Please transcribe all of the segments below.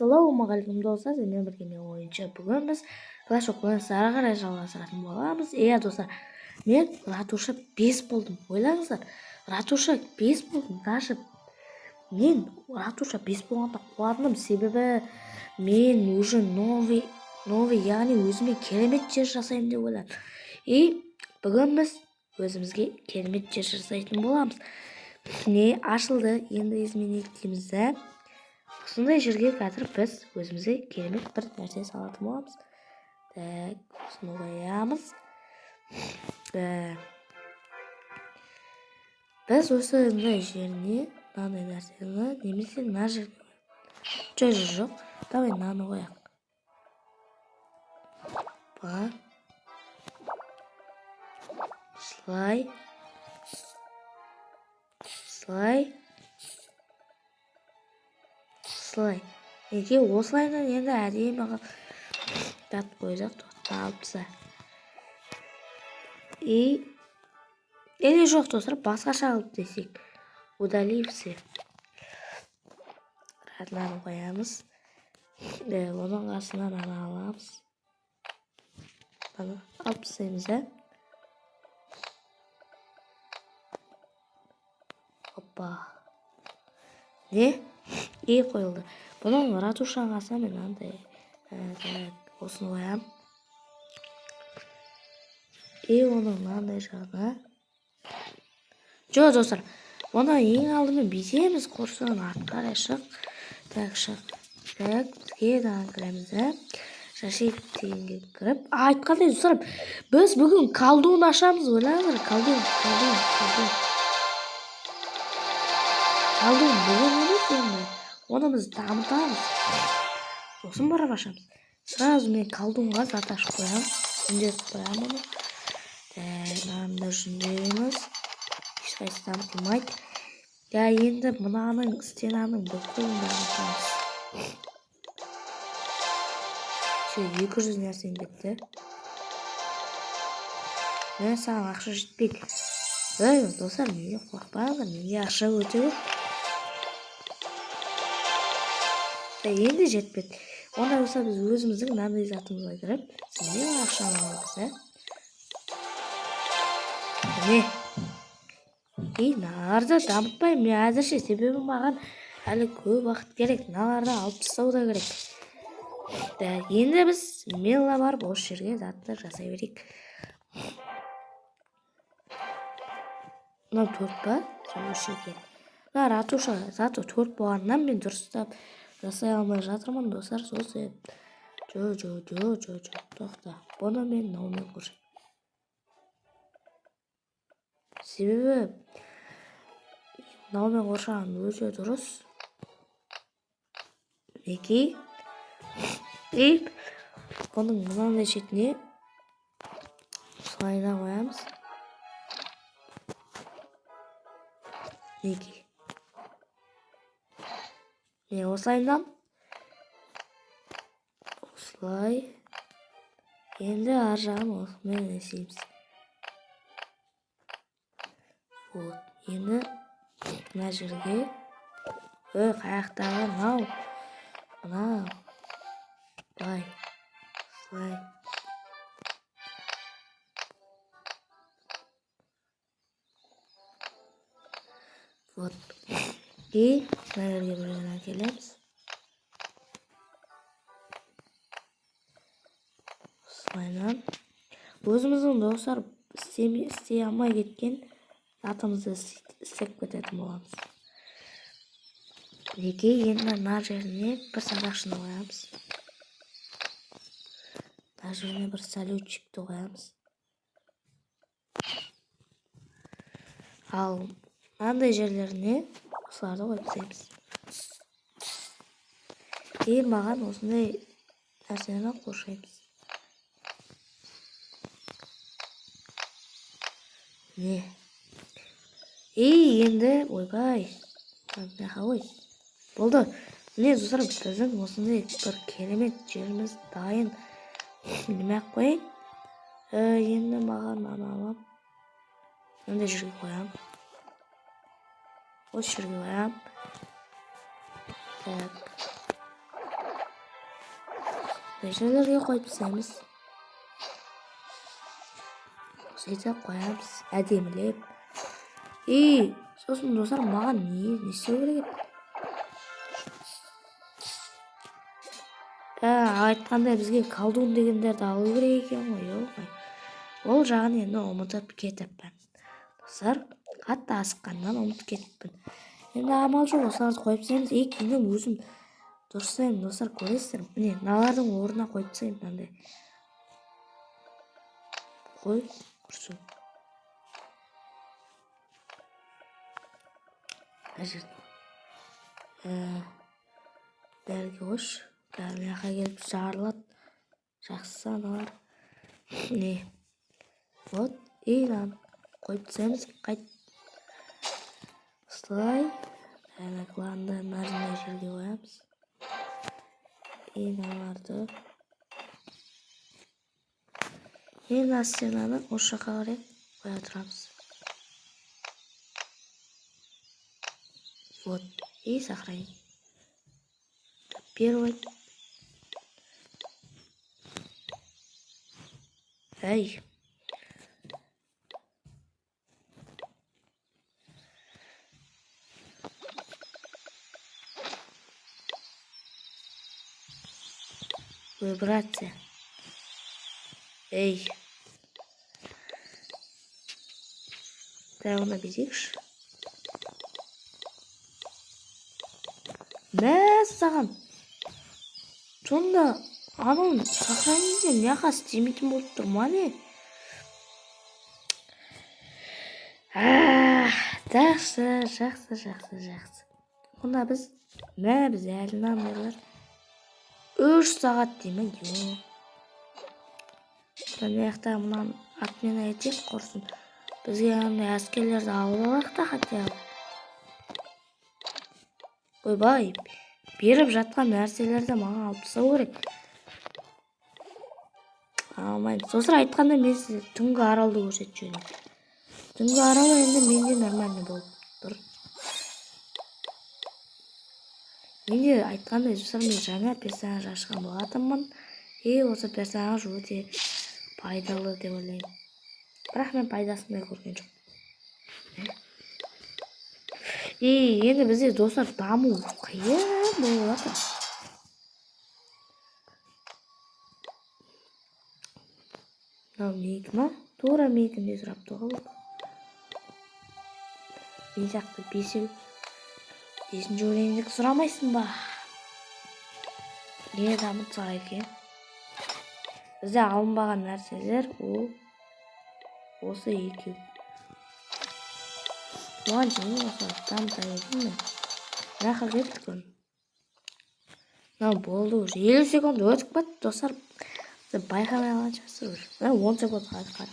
Ассалаумағалейкум достар, сіздермен бірге мен ойыншы. Бүгін біз Clash of Clans ары қарай жалғастыратын боламыз. Иә достар, мен ратуша 5 болдым. Ойлаңыздар, ратуша 5 болдым. Даже мен ратуша 5 болғанда қуандым, себебі мен уже новый, яғни өзіме керемет жер жасаймын деп ойладым. И бүгін біз өзімізге керемет жер жасайтын боламыз. Не ашылды, енді изменителімізді осындай жерге қазір біз өзімізге керемет бір нәрсе салатын боламыз. Так, осыны қоямыз. Біз осындай жеріне мынандай нәрсені немесе мына жерге жоқ. Давай мынаны қояйық. Слай. Неге осылайынан енді әдемі қылып қойдық, тоқталыпса. Или жоқ достар, басқаша қылып десек. Удали все. Мынаны қоямыз. Оның қасына мынаны аламыз. Мынаны алып тастаймыз, Опа. Не? Қойылды. Бұның ратушаның қасына мен андай осыны қоям. Оның мынандай жағына. Жоқ достар, оны ең алдымен бетеміз, құрсын артқара шық. Так, шық. Так, бізге даған кіреміз, Шашик тегенге кіріп. Айтқандай достар, біз бүгін колдун ашамыз, ойлаңыздар, колдун. Колдун бүгін емес енді. Оны біз дамытамыз. Сосын барып ашамыз. Сразу мен колдунға зат ашып қоям. Үндес қоям оны. Мынаны жүндейміз. Ешқайсы дамытылмайды. Енді мынаның стенаның бүкілін дамытамыз. 200 нәрсен кетті. Мен саған ақша жетпейді. Достар, неге қорқпаңыздар, неге ақша өте көп. Енді жетпеді. Онда болса біз өзіміздің мынандай затымызға кіріп, сізден ақшаны аламыз, Мыналарды дамытпаймын мен әзірше, себебі маған әлі көп уақыт керек. Мыналарды алып тастау да керек. Енді біз мелла барып осы жерге затты жасай берейік. Мынау 4 па? Осы жерге. Ратуша заты 4 болғаннан мен дұрыстап жасай алмай жатырмын, достар. Сол себеп. Жоқ. Тоқта. Бұны мен мынаумен қоршаймын. Себебі мынаумен қоршаған өте дұрыс. Неге? Бұның мынандай шетіне слайна қоямыз. Неге? Не осылайынан? Осылай. Енді ар жағын осымен есейміз. Енді мына жерге қаяқтағы мынау былай слай. Вот. Мына жерге бірден әкелеміз. Осылайынан. Өзіміздің достар істей алмай кеткен затымызды істеп кететін боламыз. Неге енді мына жеріне бір садақшыны қоямыз. Мына жеріне бір салютчикті қоямыз. Ал мынандай жерлеріне осыларды қойып тастаймыз. Маған осындай нәрсені қоршаймыз. Енді ойбай. Болды. Міне достар, біздің осындай бір керемет жеріміз дайын. Немек қойын. Енді маған алам. Мынандай жерге қоям. Осы жерге қоям. Так. Ешелерге қойып тастаймыз. Сөйтіп қоямыз, әдемілеп. Сосын достар, маған не істеу керек? Айтқандай бізге колдун дегендерді алу керек екен ғой. Ол жағын енді ұмытып кетіппін. Достар, қатты асыққаннан ұмытып кетіппін. Енді амал жоқ, осыларды қойып тастаймыз. Кейін өзім дұрыстаймын, достар, көресіздер. Міне, мыналардың орнына қойып тастаймын, мынандай. Қой, құрсын. Бәрге қош. Бәрі мияққа келіп жарылады. Жақсы аналар. Не? Вот. Мынаны қойып тастаймыз. Қайт. Осылай. Главное, мына жерге қоямыз. Мыналарды. Мына стенаны осы жаққа қарай қоя тұрамыз. Вот. И сохраним. Первый. Эй. Вибрация. Эй. Ты оны безейікші. Саған. Сонда анын сохранение мияққа істемейтін болып тұр ма не? Жақсы. Онда біз әлінен берлер 3 сағат деймін. Мынаяқта мұнан атмен айтек құрсын. Бізге андай әскерлерді алып алақ та хотя бы. Ойбай, беріп жатқан нәрселерді маған алып тастау керек. Алмаймын. Сосын айтқанда мен сізге түнгі аралды көрсетіп жөнем. Түнгі аралы енді менде нормальный болып тұр. Менде айтқандай мен жаңа персонаж ашқан болатынмын. Осы персонаж өте пайдалы деп ойлаймын. Бірақ мен пайдасындай көрген жоқ. Енді бізде достар даму қиын болып жатыр. Мынау мейкі ма? Тура мейкінде сұрапты ғой. Мен сияқты бесінші өлеңдік сұрамайсың ба? Не дамытсақ екен? Бізде алынбаған нәрселер осы екеу. Бұған және осы дамыта едім мен. Мынақа кеттік оны. Мынау болды уже. 50 секунд өтіп бат, достар. Байқамай қалған шығарсыз уже. 10 секунд қара.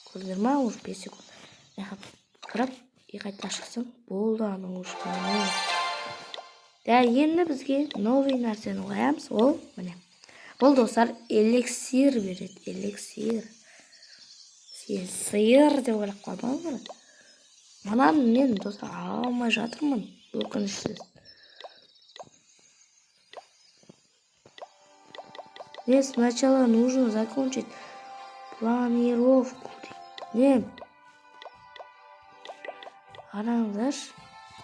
Көрдіңдер ма? Уже 5 секунд. Мынақа кіріп, қайта шықсың. Болды аның уже. Енді бізге новый нәрсені қоямыз. Ол, міне. Бұл достар эликсир береді. Эликсир. Сиыр деп ойлап қалмаңыздар. Мынаны мен достар алмай жатырмын. Өкінішсіз. Мне сначала нужно закончить планировку. Не. Қараңыздаршы,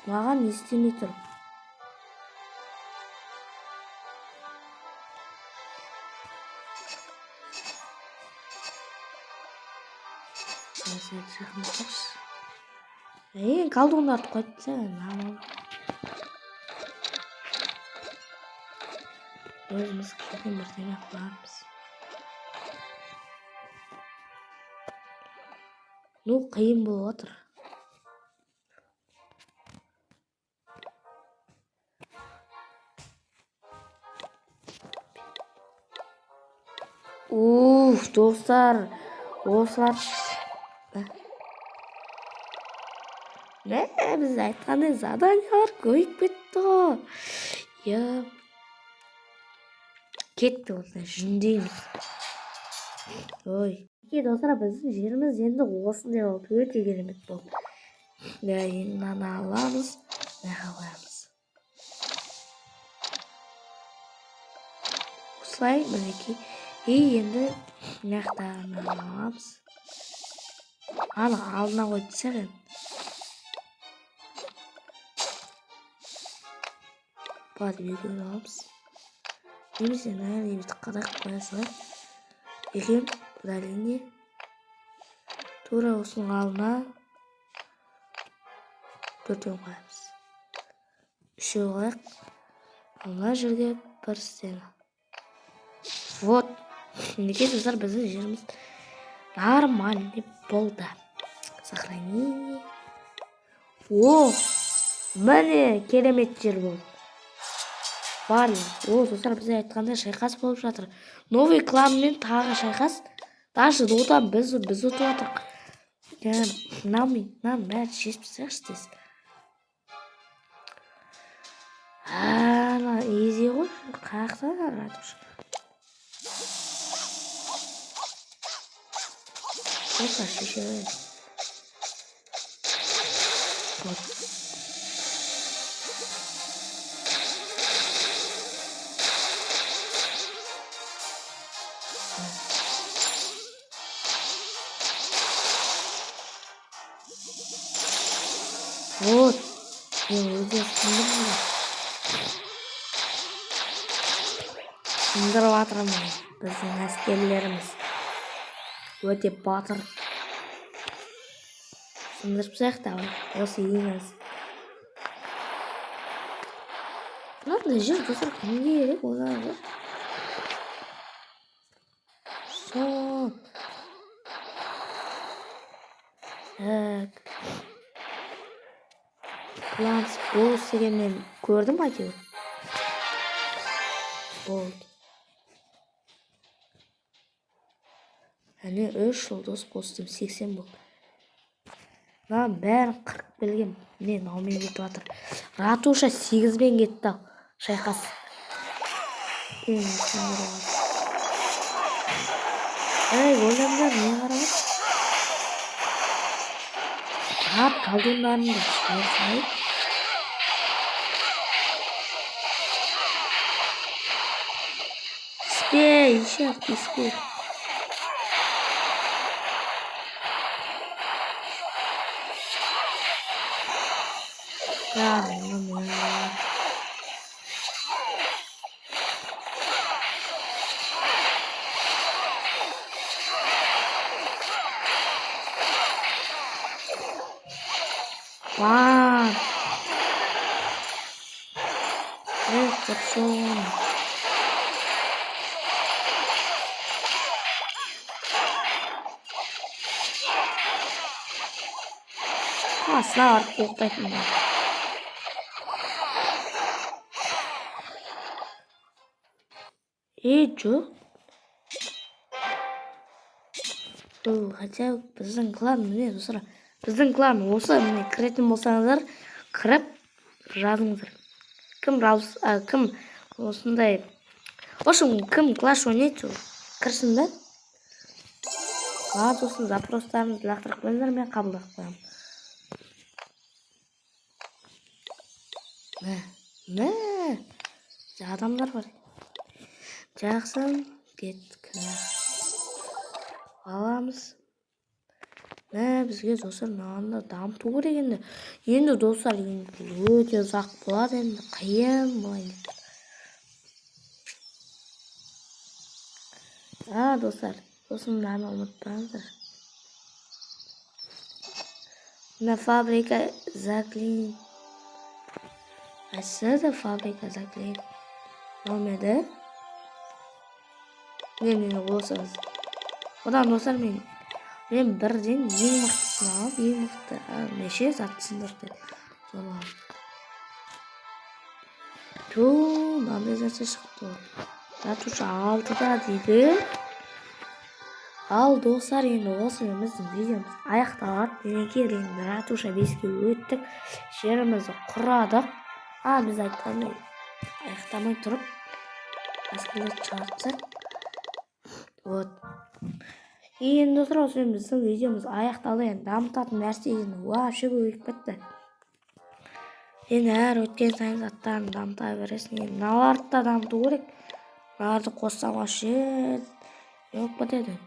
маған не істемей тұр. Колдундарды қойып тастайын. Өзіміз келген бірдеңе қыламыз. Қиын болып отыр. Достар, осылар. Біз айтқандай заданиялар көйіп кетті ғой. Кетті осылай жүндейміз. Достар, біздің жеріміз енді осындай болды. Өте керемет болды. Енді аламыз, қоямыз. осылай мінекей. Енді мынаяқтағыны аламыз. Аны алдына қойып тастайық енді. Болады екеуін аламыз. Немесе бүйтіп қадақ қоя салайық. Екеуін әрине тура осының алдына төртеуін қоямыз. Үшеу қояйық. Мына жерге бір стена. Вот. Мінекей достар, біздің жеріміз нормальный болды. Сохранение. О, міне керемет жер болды. Барлы. О, достар, бізде айтқандай шайқас болып жатыр. Новый кланмен тағы шайқас. Даже додан біз ұтып жатырық. Мынаның бәрі жесіп тастайықшы десін. Ана изи ғой. Қаяқта ратуша. Достар, шеше қойын. Вот. Мен өзі сындырып атырмын. Біздің әскерлеріміз өте батыр. Сындырып тастайық давай. Осы еңіз. Мынандай жер достар кімге керек оларды? Сон. Так. Кланс бос деген мен көрдім әйтеуір. Болды. Әне 3 жұлдыз қостым, 80 болды. Мына бәрін 40 белгем. Не, наумен кетіп жатыр. Ратуша 8-бен кетті ау. Шайқас. Големдер не қарап? Рат колдундарында шығарсай. Спей, еще спей. Вау! Это сон. Слава оқытайтын бар. Жоқ. Хотя біздің клан міне достар. Біздің клан осы міне кіретін болсаңыздар, кіріп жазыңыздар. Кім осындай. В общем, кім клаш ойнайды, кірсін бе? Сосын запростарыңызды лақтырып қойыңыздар, мен қабылдап қоямын. Адамдар бар. Жақсы, кеттік. Аламыз. Бізге достар мынаны дамыту керек енді. Енді достар өте ұзақ болады енді. Қиын болады. Достар, мынаны ұмытпаңыздар. Мына фабрика заклеен. Қайсыда фабрика заклеен? Номеді? Не болсаңыз. Одан достар мен бірден ең мықтысын алып, ең мықты неше заттысындар деді. Соны алып. Мынандай заты шықты. Ратуша 6-да дейді. Ал достар, енді осы біздің видеомыз аяқталады. Мінекей енді Ратуша 5-ке өттік. Жерімізді құрадық. Біз айтқандай аяқтамай тұрып әскерлерді шығартсақ. Вот. Енді достар, осы біздің видеомыз аяқталды. Енді дамытатын нәрсе енді вообще көбейіп кетті. Енді әр өткен сайын заттарын дамыта бересің. Енді мыналарды да дамыту керек. мыналарды қоссам вообще жоқ бітеді.